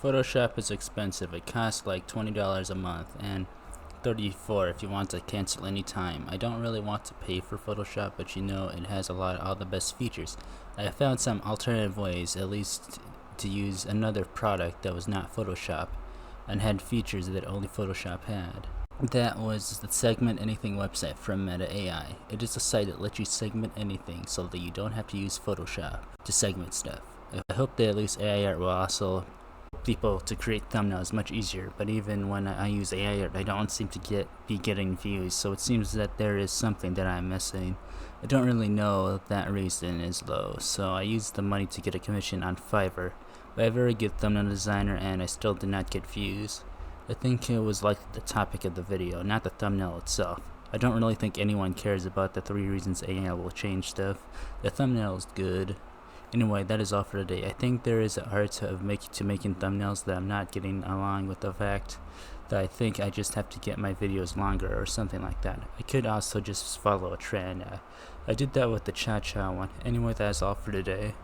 Photoshop is expensive. It costs like $20 a month and $34 if you want to cancel anytime. I don't really want to pay for Photoshop, but you know it has all the best features. I found some alternative ways, at least to use another product that was not Photoshop and had features that only Photoshop had. That was the Segment Anything website from Meta AI. It is a site that lets you segment anything so that you don't have to use Photoshop to segment stuff. I hope that at least AI art will also people to create thumbnails much easier, but even when I use AI art, I don't seem to be getting views, so it seems that there is something that I'm missing. I don't really know if that reason is low, so I used the money to get a commission on Fiverr by a very good thumbnail designer, and I still did not get views. I think it was like the topic of the video, not the thumbnail itself. I don't really think anyone cares about the 3 reasons AI will change stuff. The thumbnail is good. Anyway, that is all for today. I think there is an art of making thumbnails that I'm not getting along with the fact that I think I just have to get my videos longer or something like that. I could also just follow a trend. I did that with the cha-cha one. Anyway, that's all for today.